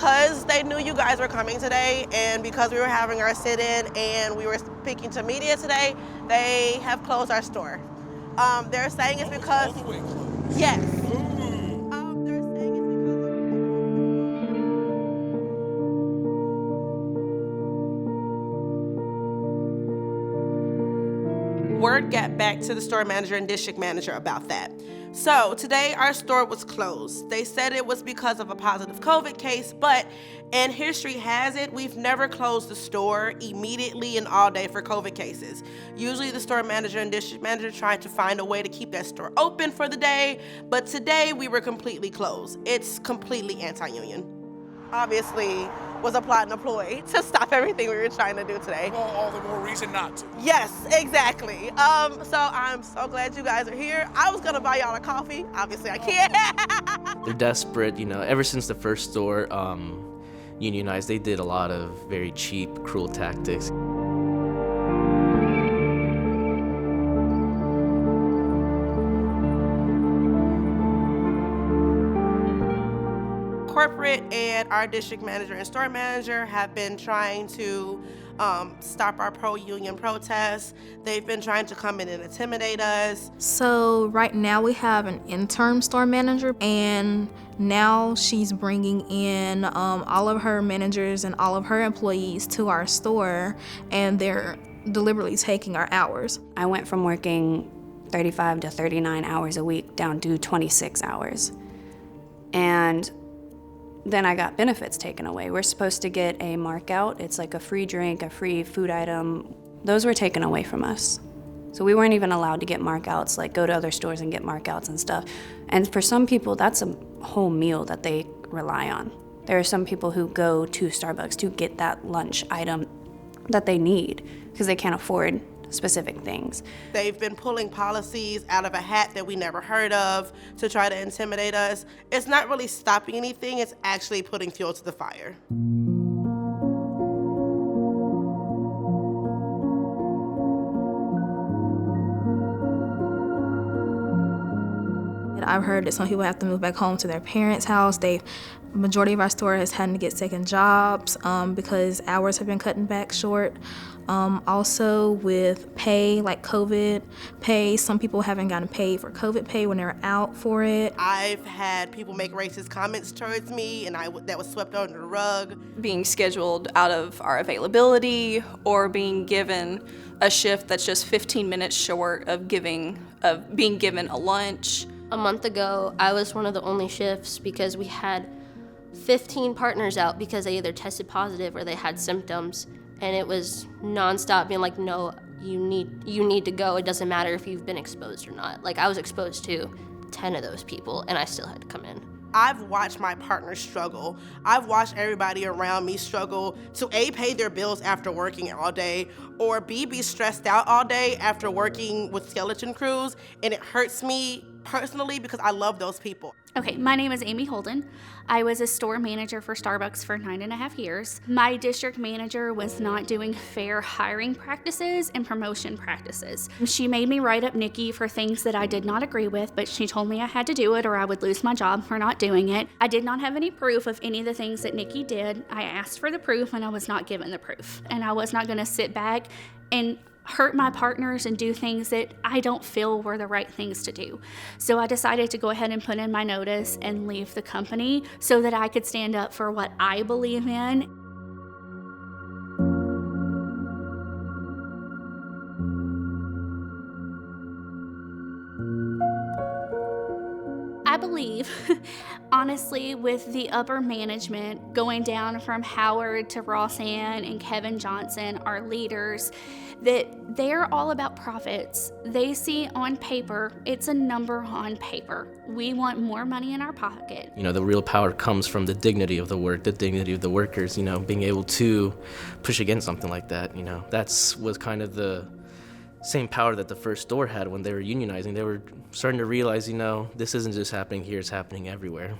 because they knew you guys were coming today and because we were having our sit-in and we were speaking to media today, they have closed our store. They're saying it's because... All the way closed. Yes. Ooh. They're saying word got back to the store manager and district manager about that. So today our store was closed. They said it was because of a positive COVID case, but and history has it, we've never closed the store immediately and all day for COVID cases. Usually the store manager and district manager try to find a way to keep that store open for the day, but today we were completely closed. It's completely anti-union. Obviously was a plot and a ploy to stop everything we were trying to do today. Well, all the more reason not to. Yes, exactly. So I'm so glad you guys are here. I was gonna buy y'all a coffee. Obviously I can't. They're desperate, ever since the first store unionized, they did a lot of very cheap, cruel tactics. Corporate and our district manager and store manager have been trying to stop our pro-union protests. They've been trying to come in and intimidate us. So right now we have an interim store manager, and now she's bringing in all of her managers and all of her employees to our store, and they're deliberately taking our hours. I went from working 35 to 39 hours a week down to 26 hours. And then I got benefits taken away. We're supposed to get a markout. It's like a free drink, a free food item. Those were taken away from us. So we weren't even allowed to get markouts, like go to other stores and get markouts and stuff. And for some people, that's a whole meal that they rely on. There are some people who go to Starbucks to get that lunch item that they need because they can't afford specific things. They've been pulling policies out of a hat that we never heard of to try to intimidate us. It's not really stopping anything, it's actually putting fuel to the fire. I've heard that some people have to move back home to their parents' house. Majority of our store has had to get second jobs because hours have been cutting back short. Also with pay, like COVID pay, some people haven't gotten paid for COVID pay when they're out for it. I've had people make racist comments towards me and that was swept under the rug. Being scheduled out of our availability or being given a shift that's just 15 minutes short of being given a lunch. A month ago, I was one of the only shifts because we had 15 partners out because they either tested positive or they had symptoms, and it was nonstop being like, no, you need to go. It doesn't matter if you've been exposed or not. Like, I was exposed to 10 of those people, and I still had to come in. I've watched my partners struggle. I've watched everybody around me struggle to A, pay their bills after working all day, or B, be stressed out all day after working with skeleton crews, and it hurts me personally because I love those people. Okay, my name is Amy Holden. I was a store manager for Starbucks for 9.5 years. My district manager was not doing fair hiring practices and promotion practices. She made me write up Nikki for things that I did not agree with, but she told me I had to do it or I would lose my job for not doing it. I did not have any proof of any of the things that Nikki did. I asked for the proof and I was not given the proof. And I was not gonna sit back and hurt my partners and do things that I don't feel were the right things to do. So I decided to go ahead and put in my notice and leave the company so that I could stand up for what I believe in. I believe, honestly, with the upper management going down from Howard to Rossann and Kevin Johnson, our leaders, that they're all about profits. They see on paper, it's a number on paper. We want more money in our pocket. The real power comes from the dignity of the work, the dignity of the workers, being able to push against something like that. Was kind of the same power that the first store had when they were unionizing. They were starting to realize, this isn't just happening here, it's happening everywhere.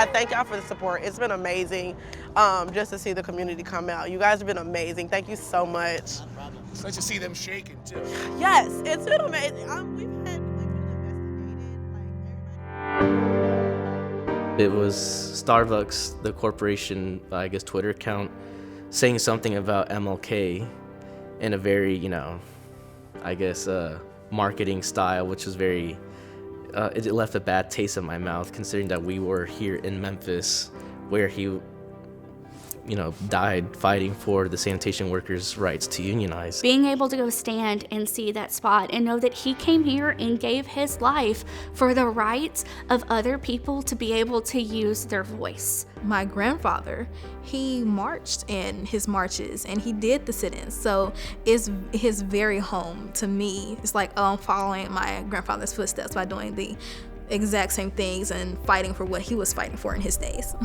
I thank y'all for the support. It's been amazing just to see the community come out. You guys have been amazing. Thank you so much. It's nice to see them shaking, too. Yes, it's been amazing. We've had It was Starbucks, the corporation, I guess, Twitter account, saying something about MLK in a very, I guess, marketing style, which was very, it left a bad taste in my mouth, considering that we were here in Memphis, where he, died fighting for the sanitation workers' rights to unionize. Being able to go stand and see that spot and know that he came here and gave his life for the rights of other people to be able to use their voice. My grandfather, he marched in his marches and he did the sit-ins. So it's his very home to me. It's like, I'm following my grandfather's footsteps by doing the exact same things and fighting for what he was fighting for in his days.